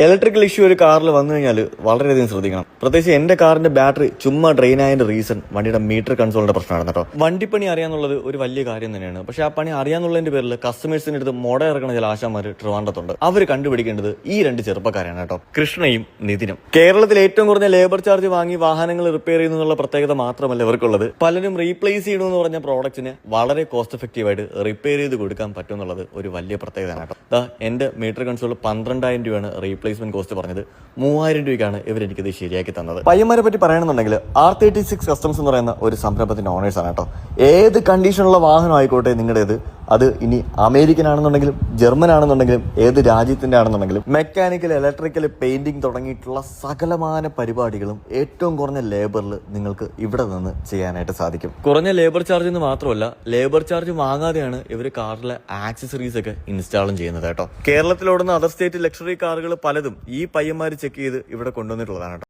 Electrical issue ഒരു കാറിൽ വന്നു കഴിഞ്ഞാൽ വളരെയധികം ശ്രദ്ധിക്കണം. പ്രത്യേകിച്ച് എന്റെ കാറിന്റെ ബാറ്ററി ചുമ്മാ ഡ്രെയിൻ ആയതിന്റെ റീസൺ വണ്ടിയുടെ മീറ്റർ കൺസോളിന്റെ പ്രശ്നമാണ് കേട്ടോ. വണ്ടിപ്പണി അറിയാന്നുള്ളത് ഒരു വലിയ കാര്യം തന്നെയാണ്. പക്ഷെ ആ പണി അറിയാന്നുള്ളതിന്റെ പേരിൽ കസ്റ്റമേഴ്സിന്റെ അടുത്ത് മോഡ ഇറക്കണ ചില ആശാമാര് ട്രിവാൻഡ്രത്തുണ്ട്. അവർ കണ്ടുപിടിക്കേണ്ടത് ഈ രണ്ട് ചെറുപ്പക്കാരാണ് കേട്ടോ, കൃഷ്ണയും നിതിനും. കേരളത്തിൽ ഏറ്റവും കുറഞ്ഞ ലേബർ ചാർജ് വാങ്ങി വാഹനങ്ങൾ റിപ്പയർ ചെയ്യുന്നുള്ള പ്രത്യേകത മാത്രമല്ല ഇവർക്കുള്ളത്. പലരും റീപ്ലേസ് ചെയ്യണമെന്ന് പറഞ്ഞ പ്രോഡക്റ്റിന് വളരെ കോസ്റ്റ് എഫക്റ്റീവായിട്ട് റിപ്പയർ ചെയ്ത് കൊടുക്കാൻ പറ്റും എന്നുള്ളത് ഒരു വലിയ പ്രത്യേകതയാണ് കേട്ടോ. എന്റെ മീറ്റർ കൺസോൾ 12,000 രൂപയാണ് റീപ്ലേസ്മെന്റ് കോസ്റ്റ് പറഞ്ഞത്. 3,000 രൂപയ്ക്കാണ് ഇവർ എനിക്കത് ശരിയാക്കി തന്നത്. പയ്യന്മാരെ പറ്റി പറയണമെന്നുണ്ടെങ്കിൽ R36 കസ്റ്റംസ് എന്ന് പറയുന്ന ഒരു സംരംഭത്തിന്റെ ഓണേഴ്സ് ആണ് കേട്ടോ. ഏത് കണ്ടീഷനുള്ള വാഹനം ആയിക്കോട്ടെ നിങ്ങളുടേത്, അത് ഇനി അമേരിക്കൻ ആണെന്നുണ്ടെങ്കിലും ജർമ്മൻ ആണെന്നുണ്ടെങ്കിലും ഏത് രാജ്യത്തിന്റെ ആണെന്നുണ്ടെങ്കിലും മെക്കാനിക്കൽ, ഇലക്ട്രിക്കൽ, പെയിന്റിംഗ് തുടങ്ങിയിട്ടുള്ള സകലമാന പരിപാടികളും ഏറ്റവും കുറഞ്ഞ ലേബറിൽ നിങ്ങൾക്ക് ഇവിടെ നിന്ന് ചെയ്യാനായിട്ട് സാധിക്കും. കുറഞ്ഞ ലേബർ ചാർജ് എന്ന് മാത്രമല്ല, ലേബർ ചാർജ് വാങ്ങാതെയാണ് ഇവർ കാറിലെ ആക്സസറീസ് ഒക്കെ ഇൻസ്റ്റാളും ചെയ്യുന്നത് കേട്ടോ. കേരളത്തിലോടുന്ന അതർ സ്റ്റേറ്റ് ലക്ഷറി കാറുകൾ പലതും ഈ പയ്യന്മാർ ചെക്ക് ചെയ്ത് ഇവിടെ കൊണ്ടുവന്നിട്ടുള്ളതാണ് കേട്ടോ.